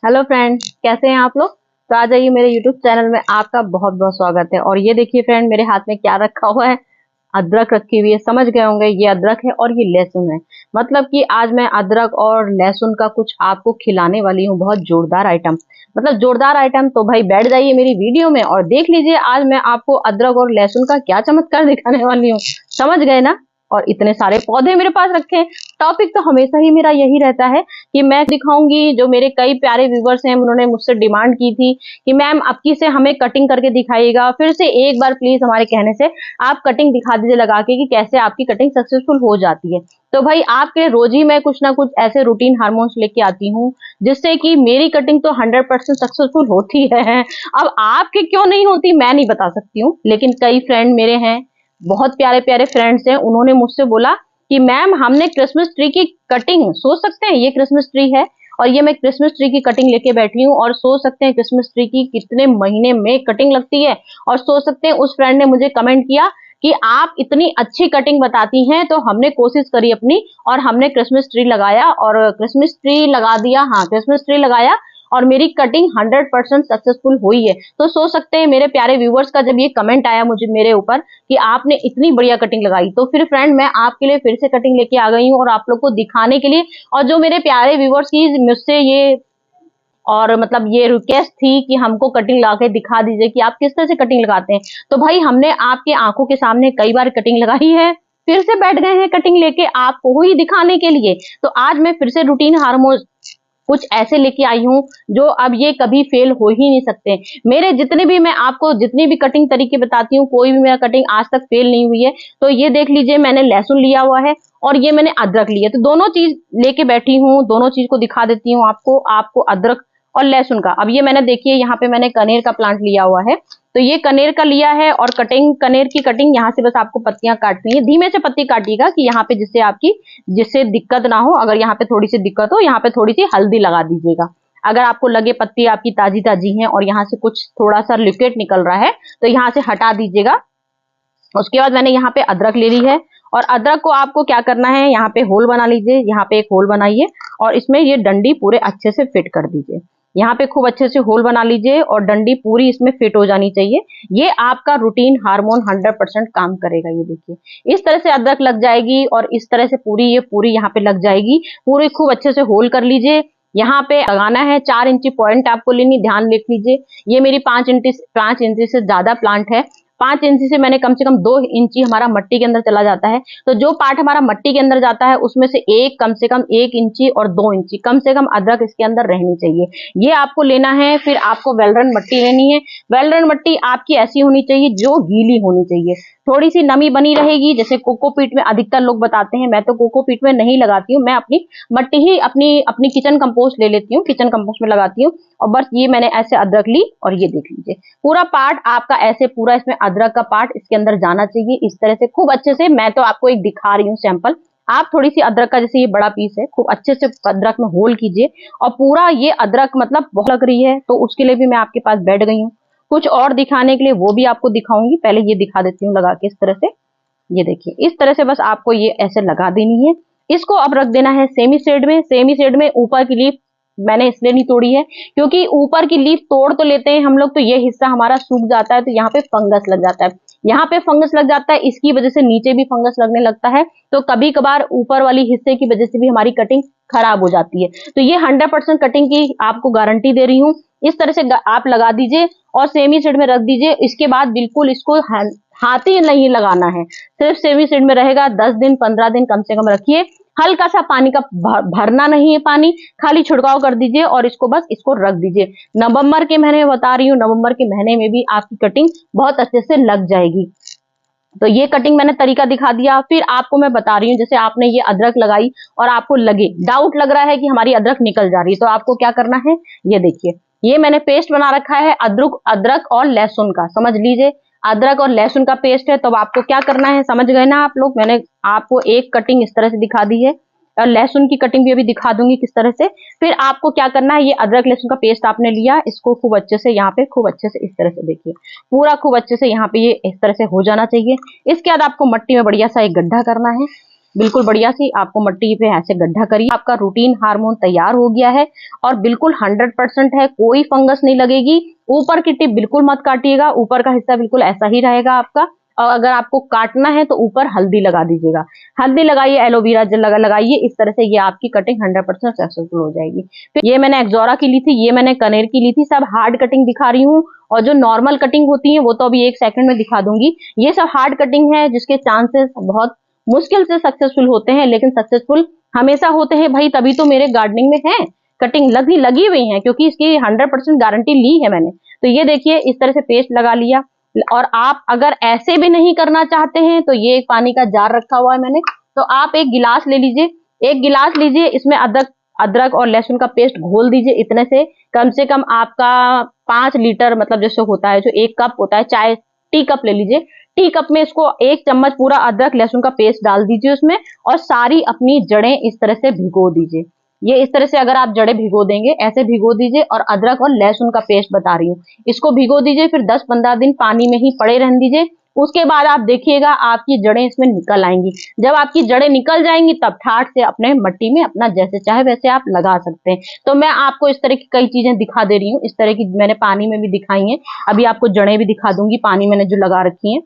Hello friend, कैसे हैं आप लोग। तो आ जाइए मेरे यूट्यूब चैनल में, आपका बहुत बहुत स्वागत है। और ये देखिए फ्रेंड, मेरे हाथ में क्या रखा हुआ है। अदरक रखी हुई है, समझ गए होंगे ये अदरक है और ये लहसुन है। मतलब कि आज मैं अदरक और लहसुन का कुछ आपको खिलाने वाली हूँ, बहुत जोरदार आइटम। मतलब जोरदार आइटम, तो भाई बैठ जाइए मेरी वीडियो में और देख लीजिए आज मैं आपको अदरक और लहसुन का क्या चमत्कार दिखाने वाली हूँ। समझ गए ना। और इतने सारे पौधे मेरे पास रखे हैं। टॉपिक तो हमेशा ही मेरा यही रहता है कि मैं दिखाऊंगी। जो मेरे कई प्यारे व्यूवर्स हैं, उन्होंने मुझसे डिमांड की थी कि मैम आपकी से हमें कटिंग करके दिखाइएगा। फिर से एक बार प्लीज हमारे कहने से आप कटिंग दिखा दीजिए लगा के कि कैसे आपकी कटिंग सक्सेसफुल हो जाती है। तो भाई आपके रोज ही मैं कुछ ना कुछ ऐसे रूटीन हार्मोन्स लेके आती हूँ जिससे कि मेरी कटिंग तो 100% सक्सेसफुल होती है। अब आपके क्यों नहीं होती मैं नहीं बता सकती हूँ, लेकिन कई फ्रेंड मेरे हैं, बहुत प्यारे प्यारे फ्रेंड्स हैं, उन्होंने मुझसे बोला कि मैम हमने क्रिसमस ट्री की कटिंग, सोच सकते हैं ये क्रिसमस ट्री है और ये मैं क्रिसमस ट्री की कटिंग लेके बैठी हूँ। और सोच सकते हैं क्रिसमस ट्री की कितने महीने में कटिंग लगती है। और सोच सकते हैं उस फ्रेंड ने मुझे कमेंट किया कि आप इतनी अच्छी कटिंग बताती हैं, तो हमने कोशिश करी अपनी और हमने क्रिसमस ट्री लगाया और क्रिसमस ट्री लगा दिया। हाँ, क्रिसमस ट्री लगाया और मेरी कटिंग 100% सक्सेसफुल हुई है। तो सोच सकते हैं मेरे प्यारे व्यूवर्स का जब ये कमेंट आया मुझे मेरे ऊपर कि आपने इतनी बढ़िया कटिंग लगाई, तो फिर फ्रेंड मैं आपके लिए फिर से कटिंग लेके आ गई हूँ और आप लोग को दिखाने के लिए। और जो मेरे प्यारे व्यूवर्स की मुझसे ये और मतलब ये रिक्वेस्ट थी कि हमको कटिंग ला के दिखा दीजिए कि आप किस तरह से कटिंग लगाते हैं, तो भाई हमने आपके आंखों के सामने कई बार कटिंग लगाई है, फिर से बैठ गए हैं कटिंग लेके आपको ही दिखाने के लिए। तो आज मैं फिर से रूटीन हार्मोन कुछ ऐसे लेके आई हूँ जो अब ये कभी फेल हो ही नहीं सकते। मेरे जितने भी, मैं आपको जितनी भी कटिंग तरीके बताती हूँ, कोई भी मेरा कटिंग आज तक फेल नहीं हुई है। तो ये देख लीजिए, मैंने लहसुन लिया हुआ है और ये मैंने अदरक लिया, तो दोनों चीज लेके बैठी हूँ, दोनों चीज को दिखा देती हूँ आपको। आपको अदरक और लहसुन का, अब ये मैंने देखिए यहाँ पे मैंने कनेर का प्लांट लिया हुआ है, तो ये कनेर का लिया है और कटिंग, कनेर की कटिंग यहाँ से बस आपको पत्तियां काटनी है, धीमे से पत्ती काटिएगा कि यहाँ पे जिससे आपकी, जिससे दिक्कत ना हो। अगर यहाँ पे थोड़ी सी दिक्कत हो, यहाँ पे थोड़ी सी हल्दी लगा दीजिएगा। अगर आपको लगे पत्ती आपकी ताजी ताजी है और यहाँ से कुछ थोड़ा सा लिक्विड निकल रहा है तो यहाँ से हटा दीजिएगा। उसके बाद मैंने यहाँ पे अदरक ले ली है और अदरक को आपको क्या करना है, यहाँ पे होल बना लीजिए, यहाँ पे एक होल बनाइए और इसमें ये डंडी पूरे अच्छे से फिट कर दीजिए। यहाँ पे खूब अच्छे से होल बना लीजिए और डंडी पूरी इसमें फिट हो जानी चाहिए। ये आपका रूटीन हार्मोन 100% काम करेगा। ये देखिए इस तरह से अदरक लग जाएगी और इस तरह से पूरी, ये पूरी यहाँ पे लग जाएगी, पूरी खूब अच्छे से होल कर लीजिए। यहाँ पे लगाना है 4 इंची पॉइंट आपको लेनी, ध्यान लिख लीजिए। ये मेरी 5 इंची से ज्यादा प्लांट है। 5 इंची से मैंने कम से कम 2 इंची हमारा मट्टी के अंदर चला जाता है। तो जो पार्ट हमारा मट्टी के अंदर जाता है उसमें से एक, कम से कम 1 इंची और 2 इंची कम से कम अदरक इसके अंदर रहनी चाहिए। ये आपको लेना है। फिर आपको वेलरन मट्टी लेनी है। वेलरन मट्टी आपकी ऐसी होनी चाहिए जो गीली होनी चाहिए, थोड़ी सी नमी बनी रहेगी। जैसे कोकोपीट में अधिकतर लोग बताते हैं, मैं तो कोकोपीट में नहीं लगाती हूँ, मैं अपनी मट्टी ही अपनी अपनी किचन कंपोस्ट ले लेती हूँ, किचन कंपोस्ट में लगाती हूँ। और बस ये मैंने ऐसे अदरक ली और ये देख लीजिए पूरा पार्ट आपका ऐसे पूरा इसमें अदरक का पार्ट इसके अंदर जाना चाहिए। इस तरह से खूब अच्छे से, मैं तो आपको एक दिखा रही हूँ सैंपल, आप थोड़ी सी अदरक का, जैसे ये बड़ा पीस है, खूब अच्छे से अदरक में होल कीजिए। और पूरा ये अदरक मतलब बहुत लग रही है तो उसके लिए भी मैं आपके पास बैठ गई हूँ। कुछ और दिखाने के लिए वो भी आपको दिखाऊंगी, पहले ये दिखा देती हूँ लगा के इस तरह से। ये देखिए इस तरह से बस आपको ये ऐसे लगा देनी है। इसको अब रख देना है सेमी शेड में। सेमी शेड में ऊपर की लीफ मैंने इसलिए नहीं तोड़ी है क्योंकि ऊपर की लीफ तोड़ तो लेते हैं हम लोग, तो ये हिस्सा हमारा सूख जाता है, तो यहाँ पे फंगस लग जाता है। यहाँ पे फंगस लग जाता है, इसकी वजह से नीचे भी फंगस लगने लगता है। तो कभी कभार ऊपर वाली हिस्से की वजह से भी हमारी कटिंग खराब हो जाती है। तो ये 100% कटिंग की आपको गारंटी दे रही हूँ। इस तरह से आप लगा दीजिए और सेमी शेड में रख दीजिए। इसके बाद बिल्कुल इसको हाथ ही नहीं लगाना है, सिर्फ सेमी शेड में रहेगा। 10 दिन 15 दिन कम से कम रखिए। हल्का सा पानी का भरना नहीं है, पानी खाली छिड़काव कर दीजिए और इसको बस इसको रख दीजिए। नवंबर के महीने में बता रही हूँ, नवंबर के महीने में भी आपकी कटिंग बहुत अच्छे से लग जाएगी। तो ये कटिंग मैंने तरीका दिखा दिया। फिर आपको मैं बता रही हूँ, जैसे आपने ये अदरक लगाई और आपको लगे, डाउट लग रहा है कि हमारी अदरक निकल जा रही है, तो आपको क्या करना है, ये देखिए ये मैंने पेस्ट बना रखा है अदरक अदरक और लहसुन का, समझ लीजिए अदरक और लहसुन का पेस्ट है। तो आपको क्या करना है, समझ गए ना आप लोग। मैंने आपको एक कटिंग इस तरह से दिखा दी है और लहसुन की कटिंग भी अभी दिखा दूंगी किस तरह से। फिर आपको क्या करना है, ये अदरक लहसुन का पेस्ट आपने लिया, इसको खूब अच्छे से यहाँ पे खूब अच्छे से इस तरह से देखिए पूरा खूब अच्छे से यहाँ पे ये इस तरह से हो जाना चाहिए। इसके बाद आपको मट्टी में बढ़िया सा एक गड्ढा करना है। बिल्कुल बढ़िया सी आपको मट्टी पे ऐसे गड्ढा करिए, आपका रूटीन हार्मोन तैयार हो गया है और बिल्कुल 100% है, कोई फंगस नहीं लगेगी। ऊपर की टिप बिल्कुल मत काटिएगा, ऊपर का हिस्सा बिल्कुल ऐसा ही रहेगा आपका। और अगर आपको काटना है तो ऊपर हल्दी लगा दीजिएगा, हल्दी लगाइए, एलोवेरा जेल लगाइए, इस तरह से ये आपकी कटिंग 100% सक्सेसफुल हो जाएगी। फिर ये मैंने एक्जोरा की ली थी, ये मैंने कनेर की ली थी, सब हार्ड कटिंग दिखा रही हूँ। और जो नॉर्मल कटिंग होती है वो तो अभी 1 सेकंड में दिखा दूंगी। ये सब हार्ड कटिंग है जिसके चांसेस बहुत मुश्किल से सक्सेसफुल होते हैं, लेकिन सक्सेसफुल हमेशा होते हैं भाई, तभी तो मेरे गार्डनिंग में है। कटिंग लगी हुई है क्योंकि इसकी 100% गारंटी ली है मैंने। तो ये देखिए इस तरह से पेस्ट लगा लिया। और आप अगर ऐसे भी नहीं करना चाहते हैं तो ये एक पानी का जार रखा हुआ है मैंने, तो आप एक गिलास ले लीजिए, एक गिलास लीजिए, इसमें अदरक और लहसुन का पेस्ट घोल दीजिए। इतने से कम आपका 5 लीटर, मतलब जैसे होता है जो 1 कप होता है, चाय टी कप ले लीजिए, टी कप में इसको 1 चम्मच पूरा अदरक लहसुन का पेस्ट डाल दीजिए उसमें, और सारी अपनी जड़ें इस तरह से भिगो दीजिए। ये इस तरह से अगर आप जड़ें भिगो देंगे, ऐसे भिगो दीजिए, और अदरक और लहसुन का पेस्ट बता रही हूँ, इसको भिगो दीजिए, फिर 10-15 दिन पानी में ही पड़े रहने दीजिए। उसके बाद आप देखिएगा आपकी जड़ें इसमें निकल आएंगी। जब आपकी जड़ें निकल जाएंगी तब ठाठ से अपने मिट्टी में अपना जैसे चाहे वैसे आप लगा सकते हैं। तो मैं आपको इस तरह की कई चीजें दिखा दे रही हूँ, इस तरह की मैंने पानी में भी दिखाई हैं, अभी आपको जड़ें भी दिखा दूंगी पानी मैंने जो लगा रखी है।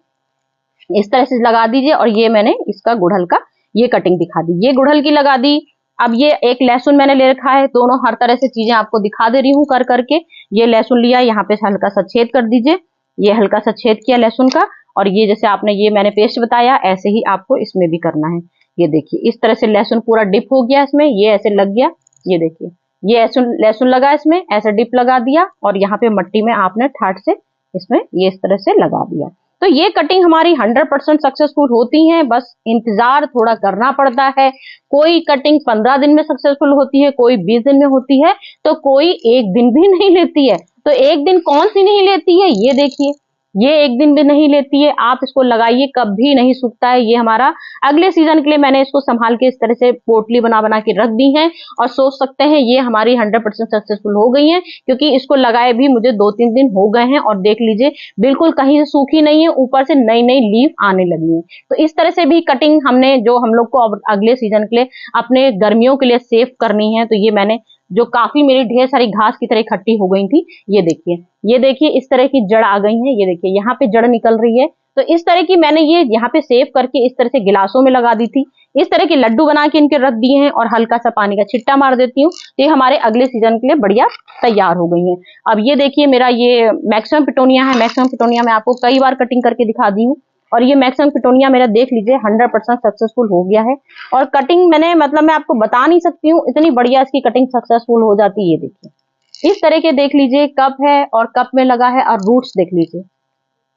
इस तरह से लगा दीजिए। और ये मैंने इसका गुड़हल का ये कटिंग दिखा दी, ये गुड़हल की लगा दी। अब ये एक लहसुन मैंने ले रखा है, दोनों हर तरह से चीजें आपको दिखा दे रही हूँ कर करके। ये लहसुन लिया, यहाँ पे हल्का सा छेद कर दीजिए, ये हल्का सा छेद किया लहसुन का। और ये जैसे आपने ये मैंने पेस्ट बताया, ऐसे ही आपको इसमें भी करना है। ये देखिए इस तरह से लहसुन पूरा डिप हो गया इसमें, ये ऐसे लग गया। ये देखिए ये लहसुन लगा इसमें, ऐसे डिप लगा दिया, और यहाँ पे मिट्टी में आपने ठाठ से इसमें ये इस तरह से लगा दिया। तो ये कटिंग हमारी 100% सक्सेसफुल होती है, बस इंतजार थोड़ा करना पड़ता है। कोई कटिंग 15 दिन में सक्सेसफुल होती है, कोई 20 दिन में होती है, तो कोई 1 दिन भी नहीं लेती है। तो 1 दिन कौन सी नहीं लेती है, ये देखिए ये 1 दिन भी नहीं लेती है। आप इसको लगाइए, कभी नहीं सूखता है। ये हमारा अगले सीजन के लिए मैंने इसको संभाल के इस तरह से पोटली बना बना के रख दी है, और सोच सकते हैं ये हमारी 100% सक्सेसफुल हो गई है, क्योंकि इसको लगाए भी मुझे 2-3 दिन हो गए हैं। और देख लीजिए बिल्कुल कहीं से सूखी नहीं है, ऊपर से नई नई लीफ आने लगी है। तो इस तरह से भी कटिंग हमने जो हम लोग को अगले सीजन के लिए अपने गर्मियों के लिए सेव करनी है, तो ये मैंने जो काफी मेरी ढेर सारी घास की तरह इकट्ठी हो गई थी, ये देखिए इस तरह की जड़ आ गई है। ये देखिए यहाँ पे जड़ निकल रही है। तो इस तरह की मैंने ये यहाँ पे सेव करके इस तरह से गिलासों में लगा दी थी। इस तरह के लड्डू बना के इनके रख दिए हैं, और हल्का सा पानी का छिट्टा मार देती हूँ, तो ये हमारे अगले सीजन के लिए बढ़िया तैयार हो गई है। अब ये देखिए मेरा ये मैक्सिमम पिटोनिया है, मैक्सिमम पिटोनिया मैं आपको कई बार कटिंग करके दिखा दी हूँ, और ये मैक्सिमम पिटोनिया मेरा देख लीजिए 100% सक्सेसफुल हो गया है। और कटिंग मैंने मतलब मैं आपको बता नहीं सकती हूँ, इतनी बढ़िया इसकी कटिंग सक्सेसफुल हो जाती है। ये देखिए इस तरह के देख लीजिए कप है, और कप में लगा है, और रूट्स देख लीजिए,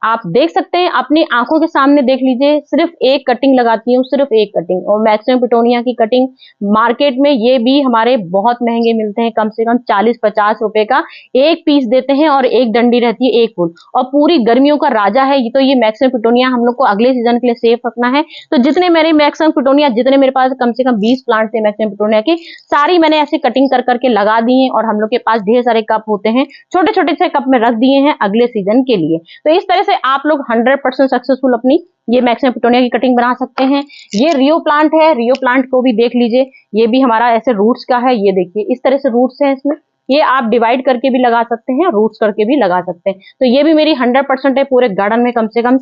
आप देख सकते हैं अपनी आंखों के सामने देख लीजिए। सिर्फ एक कटिंग लगाती हूँ, सिर्फ एक कटिंग। और मैक्सिमम पिटोनिया की कटिंग मार्केट में ये भी हमारे बहुत महंगे मिलते हैं, कम से कम 40-50 रुपए का एक पीस देते हैं, और एक डंडी रहती है 1 फुल, और पूरी गर्मियों का राजा है ये। तो ये मैक्सिमम पिटोनिया हम लोग को अगले सीजन के लिए सेफ रखना है। तो जितने मेरे मैक्सिमम पिटोनिया, जितने मेरे पास कम से कम 20 प्लांट थे मैक्सिमम पिटोनिया की, सारी मैंने ऐसे कटिंग कर करके लगा दी है। और हम लोग के पास ढेर सारे कप होते हैं, छोटे छोटे से कप में रख दिए हैं अगले सीजन के लिए। तो इस तरह से आप लोग 100% सक्सेसफुल अपनी ये मैक्सिमम पिटोनिया की कटिंग बना सकते हैं। ये रियो प्लांट है, रियो प्लांट को भी देख लीजिए, ये भी हमारा ऐसे रूट्स का है। ये देखिए इस तरह से रूट्स हैं इसमें, ये आप डिवाइड करके भी लगा सकते हैं, रूट्स करके भी लगा सकते हैं। तो ये भी मेरी 100% है। पूरे गार्डन में कम से कम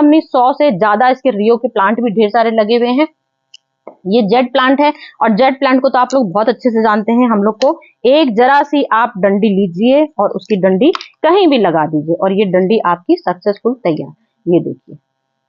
नहीं 100 से ज्यादा इसके रियो के प्लांट भी ढेर सारे लगे हुए हैं। ये जेड प्लांट है, और जेड प्लांट को तो आप लोग बहुत अच्छे से जानते हैं। हम लोग को एक जरा सी आप डंडी लीजिए और उसकी डंडी कहीं भी लगा दीजिए, और ये डंडी आपकी सक्सेसफुल तैयार। ये देखिए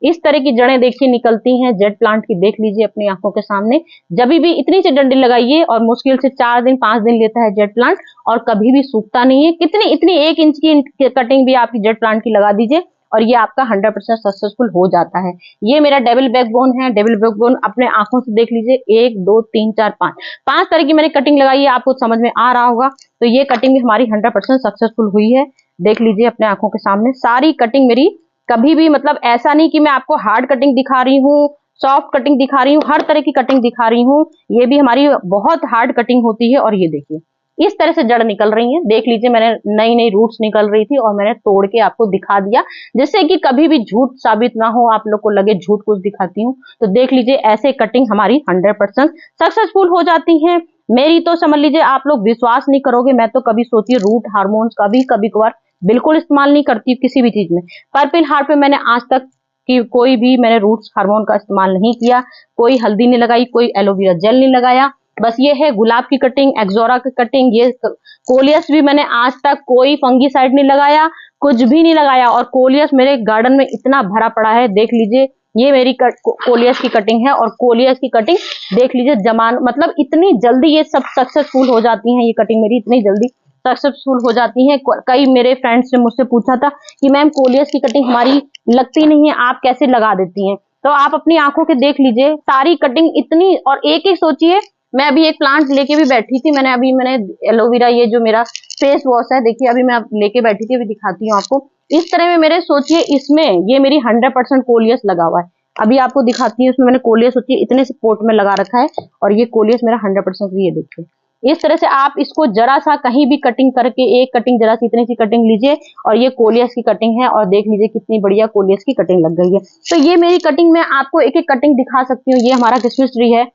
इस तरह की जड़ें देखिए निकलती हैं जेड प्लांट की, देख लीजिए अपनी आंखों के सामने। जब भी इतनी सी डंडी लगाइए, और मुश्किल से 4-5 दिन लेता है जेड प्लांट, और कभी भी सूखता नहीं है। इतनी 1 इंच की कटिंग भी आपकी जेड प्लांट की लगा दीजिए, और ये आपका 100% सक्सेसफुल हो जाता है। ये मेरा डबल बैकबोन है, डबल बैकबोन अपने आंखों से देख लीजिए, 1 2 3 4 5 तरह की मैंने कटिंग लगाई है, आपको समझ में आ रहा होगा। तो ये कटिंग भी हमारी 100% सक्सेसफुल हुई है, देख लीजिए अपने आंखों के सामने। सारी कटिंग मेरी कभी भी, मतलब ऐसा नहीं कि मैं आपको हार्ड कटिंग दिखा रही हूँ, सॉफ्ट कटिंग दिखा रही हूँ, हर तरह की कटिंग दिखा रही हूँ। ये भी हमारी बहुत हार्ड कटिंग होती है। और ये देखिए इस तरह से जड़ निकल रही है। देख लीजिए, मैंने नई नई रूट्स निकल रही थी और मैंने तोड़ के आपको दिखा दिया, जिससे कि कभी भी झूठ साबित ना हो, आप लोग को लगे झूठ कुछ दिखाती हूँ। तो देख लीजिए, ऐसे कटिंग हमारी 100% सक्सेसफुल हो जाती है। मेरी तो समझ लीजिए, आप लोग विश्वास नहीं करोगे, मैं तो कभी सोचिए रूट हार्मोन्स का भी कभी कभार बिल्कुल इस्तेमाल नहीं करती किसी भी चीज में। पर्पल हार्ट पे मैंने आज तक कि कोई भी मैंने रूट्स हार्मोन का इस्तेमाल नहीं किया, कोई हल्दी नहीं लगाई, कोई एलोवेरा जेल नहीं लगाया। बस ये है गुलाब की कटिंग, एक्सोरा की कटिंग, ये कोलियस भी मैंने आज तक कोई फंगीसाइड नहीं लगाया, कुछ भी नहीं लगाया। और कोलियस मेरे गार्डन में इतना भरा पड़ा है, देख लीजिए, ये मेरी कोलियस की कटिंग है। और कोलियस की कटिंग देख लीजिए, जमान मतलब इतनी जल्दी ये सब सक्सेसफुल हो जाती है, ये कटिंग मेरी इतनी जल्दी सक्सेसफुल हो जाती है। कई मेरे फ्रेंड्स ने मुझसे पूछा था कि मैम कोलियस की कटिंग हमारी लगती नहीं है, आप कैसे लगा देती हैं? तो आप अपनी आंखों के देख लीजिए, सारी कटिंग इतनी, और एक एक सोचिए, मैं अभी एक प्लांट लेके भी बैठी थी, मैंने एलोवेरा, ये जो मेरा फेस वॉश है, देखिए अभी मैं लेके बैठी थी, अभी दिखाती हूँ आपको। इस तरह में मेरे सोचिए, इसमें ये मेरी 100% कोलियस लगा हुआ है। अभी आपको दिखाती हूँ, इसमें मैंने कोलियस होती है इतने से पोट में लगा रखा है, और ये कोलियस मेरा 100%, ये देखिए। इस तरह से आप इसको जरा सा कहीं भी कटिंग करके, एक कटिंग जरा सी इतनी सी कटिंग लीजिए, और ये कोलियस की कटिंग है, और देख लीजिए कितनी बढ़िया कोलियस की कटिंग लग गई है। तो ये मेरी कटिंग में आपको एक एक कटिंग दिखा सकती हूँ। ये हमारा क्रिसमस ट्री है।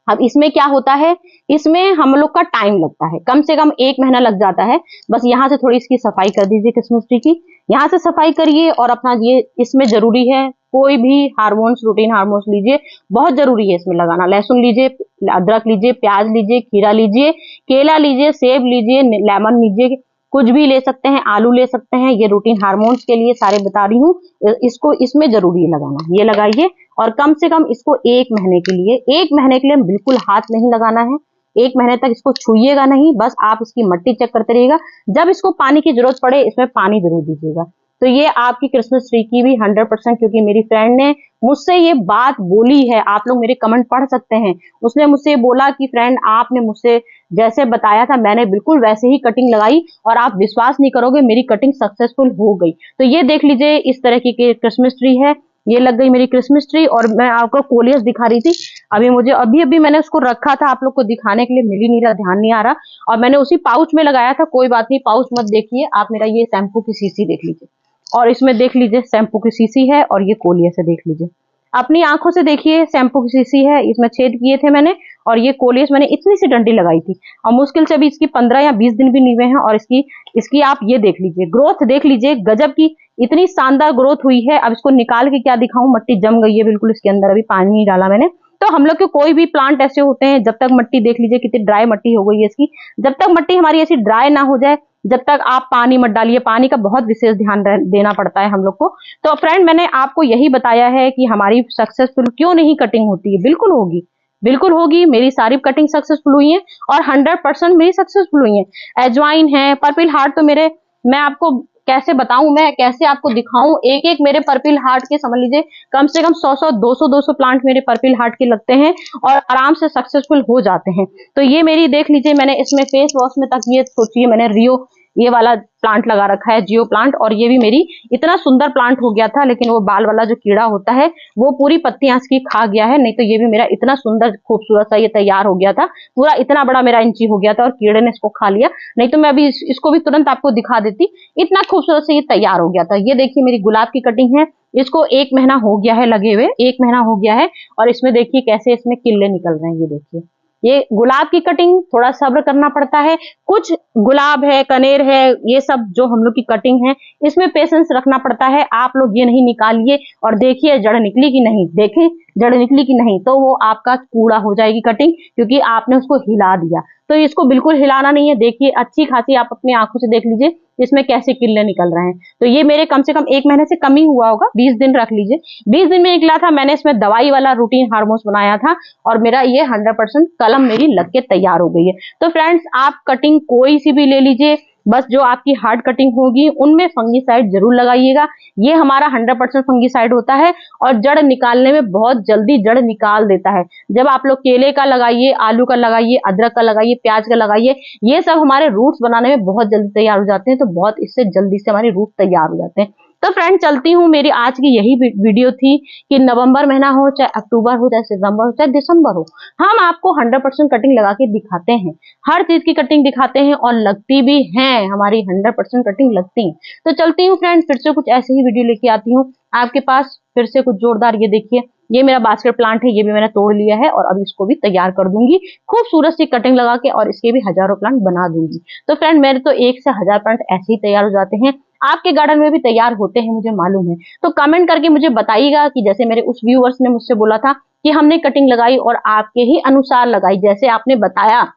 अब इसमें क्या होता है, इसमें हम लोग का टाइम लगता है, कम से कम 1 महीना लग जाता है। बस यहाँ से थोड़ी इसकी सफाई कर दीजिए क्रिसमस ट्री की, यहाँ से सफाई करिए, और अपना ये इसमें जरूरी है कोई भी हार्मोन्स, रूटीन हार्मोन्स लीजिए, बहुत जरूरी है इसमें लगाना। लहसुन लीजिए, अदरक लीजिए, प्याज लीजिए, खीरा लीजिए, केला लीजिए, सेब लीजिए, लेमन लीजिए, कुछ भी ले सकते हैं, आलू ले सकते हैं। ये रूटीन हार्मोन्स के लिए सारे बता रही हूँ, इसको इसमें जरूरी है लगाना, ये लगाइए। और कम से कम इसको 1 महीने के लिए, 1 महीने के लिए बिल्कुल हाथ नहीं लगाना है, 1 महीने तक इसको छूइएगा नहीं, बस आप इसकी मट्टी चेक करते रहिएगा। जब इसको पानी की जरूरत पड़े, इसमें पानी जरूर दीजिएगा। तो ये आपकी क्रिसमस ट्री की भी 100%, क्योंकि मेरी फ्रेंड ने मुझसे ये बात बोली है, आप लोग मेरे कमेंट पढ़ सकते हैं। उसने मुझसे बोला कि फ्रेंड, आपने मुझसे जैसे बताया था, मैंने बिल्कुल वैसे ही कटिंग लगाई, और आप विश्वास नहीं करोगे, मेरी कटिंग सक्सेसफुल हो गई। तो ये देख लीजिए, इस तरह की क्रिसमस ट्री है, ये लग गई मेरी क्रिसमस ट्री। और मैं आपको कोलियस दिखा रही थी, अभी मुझे अभी मैंने उसको रखा था आप लोग को दिखाने के लिए, मिल ही नहीं रहा, ध्यान नहीं आ रहा, और मैंने उसी पाउच में लगाया था। कोई बात नहीं, पाउच मत देखिए आप, मेरा ये शैम्पू की शीशी देख लीजिए, और इसमें देख लीजिए शैम्पू की शीशी है, और ये कोलियस है, देख लीजिए अपनी आंखों से, देखिए शैम्पू की शीशी है, इसमें छेद किए थे मैंने, और ये कोलियस मैंने इतनी सी डंडी लगाई थी, और मुश्किल से भी इसकी 15 या 20 दिन भी नहीं हुए हैं। और इसकी आप ये देख लीजिए, ग्रोथ देख लीजिए, गजब की इतनी शानदार ग्रोथ हुई है। अब इसको निकाल के क्या दिखाऊं, मट्टी जम गई है बिल्कुल इसके अंदर, अभी पानी नहीं डाला मैंने। तो हम लोग के कोई भी प्लांट ऐसे होते हैं, जब तक मट्टी, देख लीजिए कितनी ड्राई मट्टी हो गई है इसकी, जब तक मट्टी हमारी ऐसी ड्राई ना हो जाए, जब तक आप पानी मत डालिए, पानी का बहुत विशेष ध्यान देना पड़ता है हम लोग को। तो फ्रेंड, मैंने आपको यही बताया है कि हमारी सक्सेसफुल क्यों नहीं कटिंग होती है, बिल्कुल होगी, बिल्कुल होगी। मेरी सारी कटिंग सक्सेसफुल हुई है, और 100% मेरी सक्सेसफुल हुई है। एजवाइन है, पर्पल हार्ट तो मेरे, मैं आपको कैसे बताऊं, मैं कैसे आपको दिखाऊं, एक एक मेरे पर्पल हार्ट के समझ लीजिए कम से कम 100 200 प्लांट मेरे पर्पल हार्ट के लगते हैं, और आराम से सक्सेसफुल हो जाते हैं। तो ये मेरी देख लीजिए, मैंने इसमें फेस वॉश में तक ये सोचिए, मैंने रियो ये वाला प्लांट लगा रखा है, जियो प्लांट, और ये भी मेरी इतना सुंदर प्लांट हो गया था, लेकिन वो बाल वाला जो कीड़ा होता है वो पूरी पत्तियां इसकी खा गया है, नहीं तो ये भी मेरा इतना सुंदर खूबसूरत सा ये तैयार हो गया था, पूरा इतना बड़ा मेरा इंची हो गया था, और कीड़े ने इसको खा लिया, नहीं तो मैं अभी इसको भी तुरंत आपको दिखा देती, इतना खूबसूरत से ये तैयार हो गया था। ये देखिए मेरी गुलाब की कटिंग है, इसको 1 महीना हो गया है लगे हुए, 1 महीना हो गया है, और इसमें देखिए कैसे इसमें किल्ले निकल रहे हैं। ये देखिए, ये गुलाब की कटिंग थोड़ा सब्र करना पड़ता है, कुछ गुलाब है, कनेर है, ये सब जो हम लोग की कटिंग है, इसमें पेशेंस रखना पड़ता है। आप लोग ये नहीं निकालिए और देखिए जड़ निकली कि नहीं, देखें जड़ निकली कि नहीं, तो वो आपका कूड़ा हो जाएगी कटिंग, क्योंकि आपने उसको हिला दिया। तो इसको बिल्कुल हिलाना नहीं है, देखिए अच्छी खासी आप अपनी आंखों से देख लीजिए इसमें कैसे किल्ले निकल रहे हैं। तो ये मेरे कम से कम 1 महीने से कम ही हुआ होगा, 20 दिन रख लीजिए, 20 दिन में निकला था। मैंने इसमें दवाई वाला रूटीन हार्मोन्स बनाया था, और मेरा ये 100% कलम मेरी लग के तैयार हो गई है। तो फ्रेंड्स, आप कटिंग कोई सी भी ले लीजिए, बस जो आपकी हार्ड कटिंग होगी उनमें फंगीसाइड जरूर लगाइएगा। ये हमारा 100% फंगीसाइड होता है, और जड़ निकालने में बहुत जल्दी जड़ निकाल देता है। जब आप लोग केले का लगाइए, आलू का लगाइए, अदरक का लगाइए, प्याज का लगाइए, ये सब हमारे रूट्स बनाने में बहुत जल्दी तैयार हो जाते हैं, तो बहुत इससे जल्दी से हमारे रूट तैयार हो जाते हैं। तो फ्रेंड चलती हूँ, मेरी आज की यही वीडियो थी कि नवंबर महीना हो, चाहे अक्टूबर हो, चाहे सितंबर हो, चाहे दिसंबर हो, हम आपको 100% कटिंग लगा के दिखाते हैं। हर चीज की कटिंग दिखाते हैं और लगती भी है, हमारी 100% कटिंग लगती है। तो चलती हूँ फ्रेंड, फिर से कुछ ऐसे ही वीडियो लेके आती हूँ आपके पास, फिर से कुछ जोरदार। ये देखिए, ये मेरा बास्केट प्लांट है, ये भी मैंने तोड़ लिया है और अब इसको भी तैयार कर दूंगी खूबसूरत सी कटिंग लगा के, और इसके भी हजारों प्लांट बना दूंगी। तो फ्रेंड मेरे तो 1 से 1000 प्लांट ऐसे ही तैयार हो जाते हैं, आपके गार्डन में भी तैयार होते हैं, मुझे मालूम है। तो कमेंट करके मुझे बताइएगा कि जैसे मेरे उस व्यूअर्स ने मुझसे बोला था कि हमने कटिंग लगाई और आपके ही अनुसार लगाई, जैसे आपने बताया।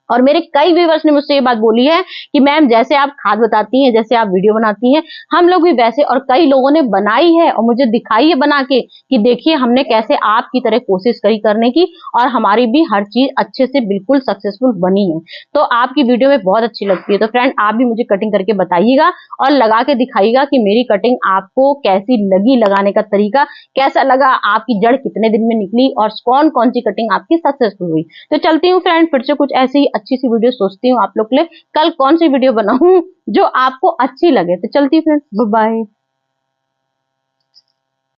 और मेरे कई व्यूअर्स ने मुझसे ये बात बोली है कि मैम जैसे आप खाद बताती हैं, जैसे आप वीडियो बनाती हैं, हम लोग भी वैसे, और कई लोगों ने बनाई है और मुझे दिखाई है बना के कि देखिए हमने कैसे आपकी तरह कोशिश करी करने की, और हमारी भी हर चीज अच्छे से बिल्कुल सक्सेसफुल बनी है। तो आपकी वीडियो में बहुत अच्छी लगती है। तो फ्रेंड आप भी मुझे कटिंग करके बताइएगा और लगा के दिखाइएगा कि मेरी कटिंग आपको कैसी लगी, लगाने का तरीका कैसा लगा, आपकी जड़ कितने दिन में निकली और कौन कौन सी कटिंग आपकी सक्सेसफुल हुई। तो चलती हूँ फ्रेंड, फिर से कुछ ऐसी ही अच्छी सी वीडियो सोचती हूँ आप लोग के लिए, कल कौन सी वीडियो बनाऊं जो आपको अच्छी लगे। तो चलती हूँ फ्रेंड, बाय बाय।